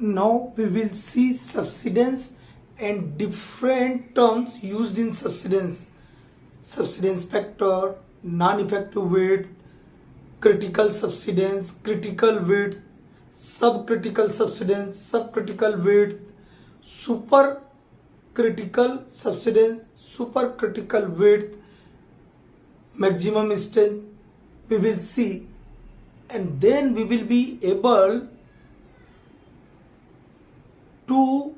Now we will see subsidence and different terms used in subsidence. Subsidence factor, non-effective weight, critical subsidence, critical weight, subcritical subsidence, subcritical weight, supercritical subsidence, supercritical weight, maximum strength we will see, and then we will be able to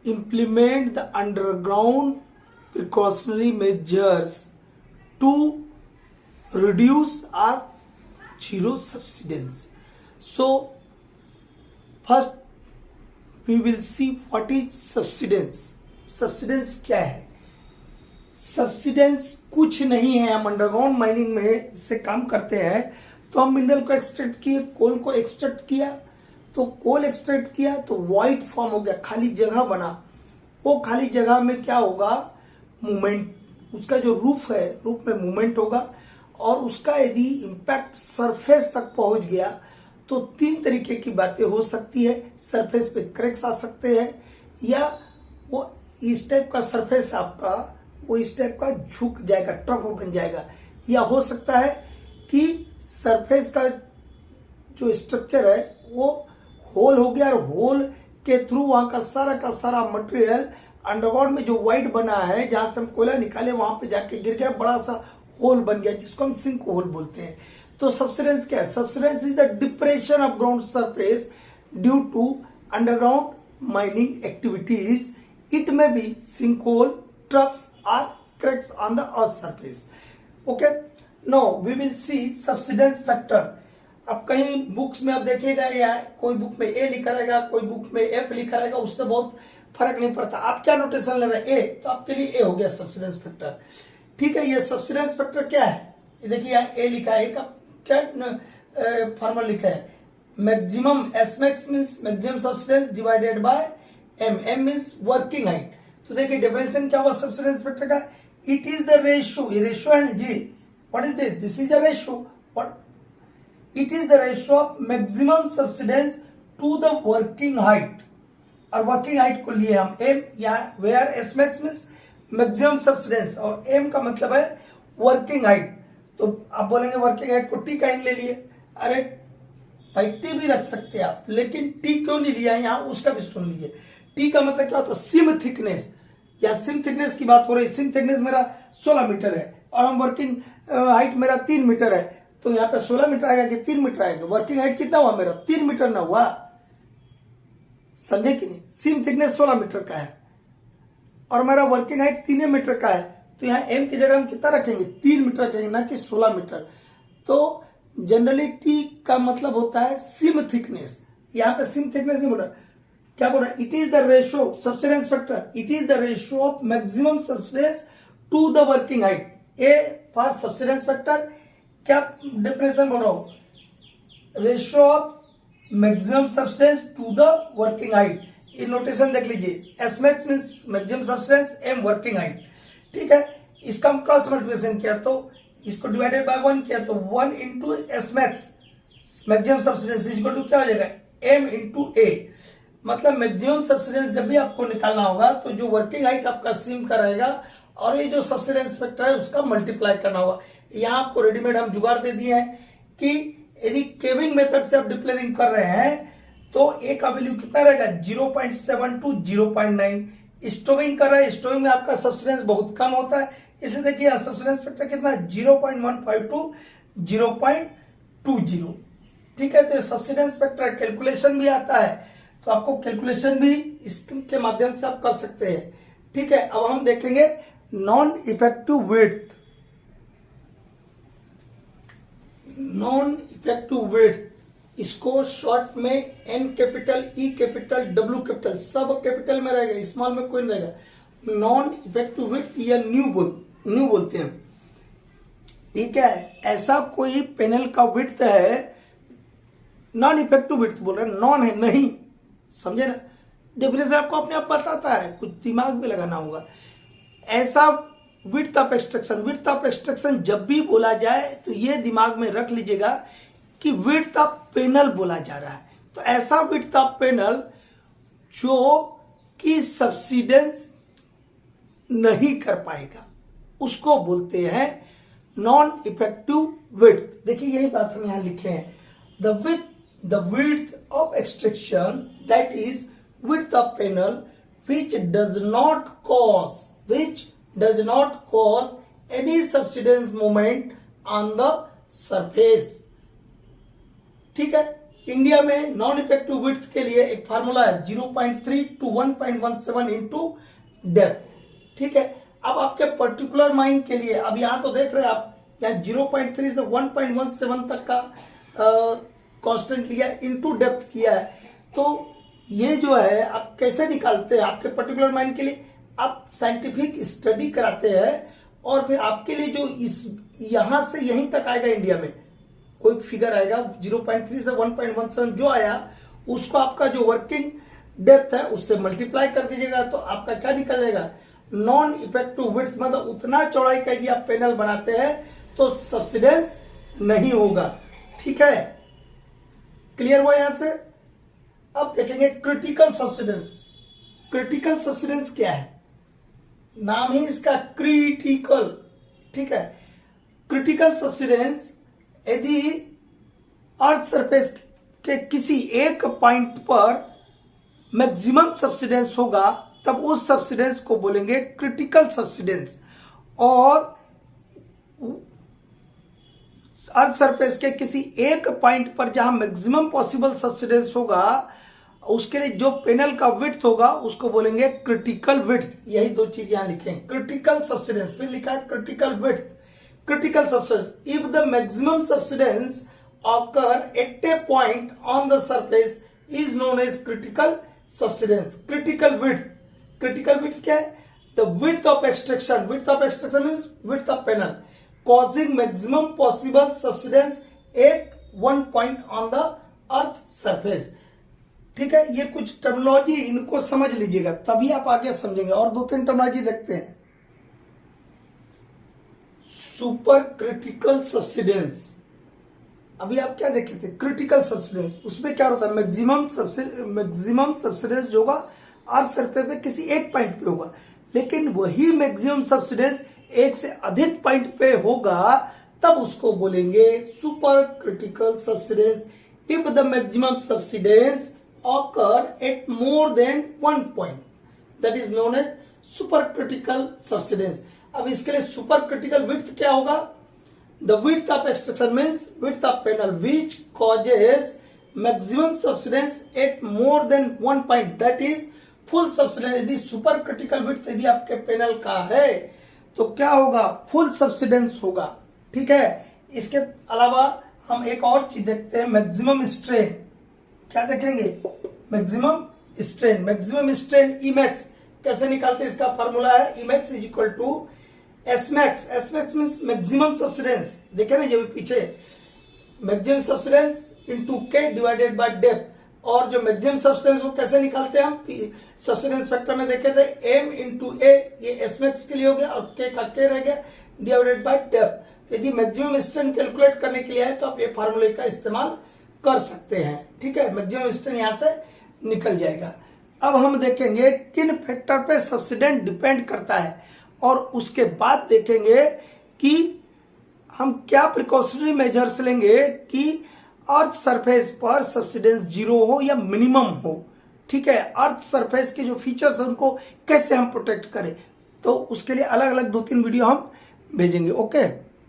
implement the underground precautionary measures to reduce our zero subsidence. So first we will see what is subsidence. Subsidence क्या है? Subsidence कुछ नहीं है। हम underground mining में इससे काम करते हैं। तो हम मिनरल को एक्सट्रैक्ट किए, कोल को एक्सट्रैक्ट किया, तो कोल एक्सट्रैक्ट किया तो वाइट फॉर्म हो गया, खाली जगह बना। वो खाली जगह में क्या होगा? मूवमेंट, उसका जो रूफ है, रूफ में मूवमेंट होगा और उसका यदि इम्पैक्ट सरफेस तक पहुंच गया तो तीन तरीके की बातें हो सकती है। सरफेस पे क्रैक्स आ सकते हैं, या वो इस टाइप का सरफेस आपका वो इस टाइप का झुक जाएगा, ट्रफ बन जाएगा, या हो सकता है कि सरफेस का जो स्ट्रक्चर है वो होल हो गया और होल के थ्रू वहां का सारा मटेरियल अंडरग्राउंड में जो वाइड बना है, जहां से हम कोयला निकाले वहां पे जाके गिर गया, बड़ा सा होल बन गया जिसको हम सिंक होल बोलते हैं। तो सबसिडेंस क्या है? Subsidence is the depression of ground surface due to underground mining activities. It may be sinkhole, troughs or cracks on the earth surface. Okay. Now we will see subsidence factor. अब कहीं books में आप देखिएगा, या कोई book में ए लिखा रहेगा, कोई बुक में एफ लिखा रहेगा, उससे बहुत फर्क नहीं पड़ता। आप क्या नोटेशन ले रहे हैं? ए, तो आपके लिए ए हो गया सबसिडेंस फैक्टर। ठीक है। ये सबसिडेंस फैक्टर क्या है? ये देखिए यहाँ ए लिखा है, का क्या फॉर्मूला लिखा है? Maximum S max means maximum subsidence divided by M, M means working height. तो देखिए डेफिनेशन क्या हुआ सबसिडेंस फैक्टर का? इट इज द रेशियो, ये रेशियो है ना जी। What is this? This is a ratio. What? It is the ratio of maximum subsidence to the working height. और वर्किंग हाइट को लिए हम एम, या where S max means maximum subsidence और एम का मतलब है वर्किंग हाइट। तो आप बोलेंगे वर्किंग हाइट को टी का इन ले लिए। अरे भाई टी भी रख सकते हैं आप, लेकिन टी क्यों नहीं लिया यहाँ, उसका भी सुन लीजिए। टी का मतलब क्या होता है? सिम थिकनेस, या सिम थिकनेस की बात हो रही है। सिम थिकनेस मेरा 16 मीटर है और हम वर्किंग हाइट मेरा 3 मीटर है, तो यहाँ पे 16 मीटर आएगा कि 3 मीटर आएगा? वर्किंग हाइट कितना हुआ मेरा? 3 मीटर ना हुआ? समझे कि नहीं? सिम थिकनेस 16 मीटर का है और मेरा वर्किंग हाइट 3 मीटर का है, तो यहाँ एम की जगह हम कितना रखेंगे? 3 मीटर रखेंगे, ना कि 16 मीटर। तो जनरली टी का मतलब होता है सिम थिकनेस। यहाँ पे सिम थिकनेस नहीं बोल रहा, क्या बोल रहा है? It is the ratio subsidence factor, it is the ratio of maximum subsidence to the working height. A for subsidence factor, क्या डेफिनेशन बोल रहा हूं? Ratio of maximum subsidence to the working height. ये नोटेशन देख लीजिए, S max means maximum subsidence, M working height. ठीक है। इसका हम क्रॉस मल्टीप्लिकेशन किया तो इसको डिवाइडेड बाय 1 किया तो 1 into S max maximum subsidence equal to क्या हो जाएगा? M into A. मतलब मैक्सिमम सबसिडेंस जब भी आपको निकालना होगा तो जो वर्किंग हाइट आपका सिम का रहेगा और ये जो सबसिडेंस फैक्टर है उसका मल्टीप्लाई करना होगा। यहाँ आपको रेडीमेड हम जुगाड़ दे दिए हैं कि यदि केविंग मेथड से आप डिप्लेरिंग कर रहे हैं तो ए का वैल्यू कितना रहेगा? 0.7 टू 0.9। स्टोविंग कर रहा है, स्टोविंग में आपका सबसिडेंस बहुत कम होता है, इसलिए देखिए यहाँ सबसिडेंस फैक्टर कितना है? 0.15 टू 0.20। ठीक है। तो सबसिडेंस फैक्टर कैलकुलेशन भी आता है, तो आपको कैलकुलेशन भी इसके माध्यम से आप कर सकते हैं। ठीक है। अब हम देखेंगे non effective weight. Non effective weight, इसको शॉर्ट में N capital, E capital, W capital, सब कैपिटल में रहेगा, स्मॉल में कोई नहीं रहेगा। नॉन इफेक्टिव वेट या न्यू बोलते हैं। ठीक है। ऐसा कोई पैनल का विड्थ है, नॉन इफेक्टिव विड्थ बोल रहे हैं, नॉन है नहीं, समझे ना? डेफिनेशन आपको अपने आप बताता है, कुछ दिमाग भी लगाना होगा। ऐसा विड्थ ऑफ एक्सट्रैक्शन जब भी बोला जाए तो ये दिमाग में रख लीजिएगा कि विड्थ ऑफ पैनल बोला जा रहा है, तो ऐसा विड्थ ऑफ पैनल जो कि सब्सिडेंस नहीं कर पाएगा उसको बोलते हैं नॉन इफेक्टिव विड्थ। देखिए यही बात हम यहां लिखे हैं, the width of extraction that is width of panel which does not cause any subsidence movement on the surface। ठीक है, इंडिया में नॉन इफेक्टिव विड्थ के लिए एक फार्मूला है 0.3 to 1.17 इंटू डेप्थ। ठीक है, अब आपके पर्टिकुलर माइन के लिए अब यहां तो देख रहे हैं आप, यहाँ 0.3 से 1.17 तक का कांस्टेंट लिया इंटू डेप्थ किया है। तो ये जो है आप कैसे निकालते हैं आपके पर्टिकुलर माइंड के लिए, आप साइंटिफिक स्टडी कराते हैं और फिर आपके लिए जो इस यहां से यहीं तक आएगा इंडिया में कोई फिगर आएगा 0.3 से 1.17 जो आया उसको आपका जो वर्किंग डेप्थ है उससे मल्टीप्लाई कर दीजिएगा तो आपका क्या निकल जाएगा, नॉन इफेक्टिव विड्थ। मतलब उतना चौड़ाई का यदि आप पैनल बनाते हैं तो सब्सिडेंस नहीं होगा। ठीक है, क्लियर हुआ यहां से। अब देखेंगे क्रिटिकल सब्सिडेंस। क्रिटिकल सब्सिडेंस क्या है, नाम ही इसका क्रिटिकल। ठीक है, क्रिटिकल सब्सिडेंस यदि अर्थ सरफेस के किसी एक पॉइंट पर मैक्सिमम सब्सिडेंस होगा तब उस सब्सिडेंस को बोलेंगे क्रिटिकल सब्सिडेंस। और अर्थ सरफेस के किसी एक पॉइंट पर जहां मैक्सिमम पॉसिबल सब्सिडेंस होगा उसके लिए जो पैनल का विड्थ होगा उसको बोलेंगे क्रिटिकल विड्थ। यही दो चीज यहां लिखेंगे, क्रिटिकल सब्सिडेंस, फिर लिखा है critical width. Critical subsidence, if the maximum subsidence occur at a point on the surface is known as critical subsidence. Critical width, critical width क्या है, the width of extraction, width of extraction means width of panel causing maximum possible subsidence at one point on the earth surface। ठीक है, ये कुछ terminology इनको समझ लीजिएगा तभी आप आगे समझेंगे। और दो तीन टर्मिनोलॉजी देखते हैं। सुपर क्रिटिकल सब्सिडेंस, अभी आप क्या देखे थे, क्रिटिकल सब्सिडेंस, उसमें क्या होता है मैक्सिमम सब्सिडेंस जो होगा अर्थ सरफेस पे किसी एक पॉइंट पे होगा, लेकिन वही मैक्सिमम सब्सिडेंस एक से अधिक पॉइंट पे होगा तब उसको बोलेंगे super critical subsidence. If the maximum subsidence occur at more than one point that is known as super critical subsidence. अब इसके लिए सुपर क्रिटिकल विड्थ क्या होगा, the width of extraction means width of panel which causes maximum subsidence at more than one point that is full subsidence. यदि super critical width यदि आपके panel का है तो क्या होगा, फुल सब्सिडेंस होगा। ठीक है, इसके अलावा हम एक और चीज देखते हैं, मैक्सिमम स्ट्रेन। क्या देखेंगे, maximum strain. Maximum strain E max कैसे निकालते हैं, इसका फॉर्मूला है E max is equal to S max. S max means maximum subsidence, देखे ना जब पीछे, maximum subsidence into K divided by depth. और जो मैक्सिमम सब्सिडेंस वो कैसे निकालते हैं हम, सब्सिडेंस फैक्टर में देखे थे एम इंटू ए, ये एसमैक्स के लिए हो गया और के का के रह गया डिवाइडेड बाय डेप्थ। यदि मैक्सिमम स्ट्रेन कैलकुलेट करने के लिए है तो आप ये फार्मूले का इस्तेमाल कर सकते हैं। ठीक है, मैक्सिमम स्ट्रेन यहां से निकल जाएगा। अब हम देखेंगे किन फैक्टर पे सब्सिडेंट डिपेंड करता है और उसके बाद देखेंगे कि हम क्या प्रिकॉशनरी मेजर्स लेंगे कि अर्थ सरफेस पर सब्सिडेंस जीरो हो या मिनिमम हो। ठीक है, अर्थ सरफेस के जो फीचर्स हैं उनको कैसे हम प्रोटेक्ट करें, तो उसके लिए अलग अलग 2-3 वीडियो हम भेजेंगे। ओके।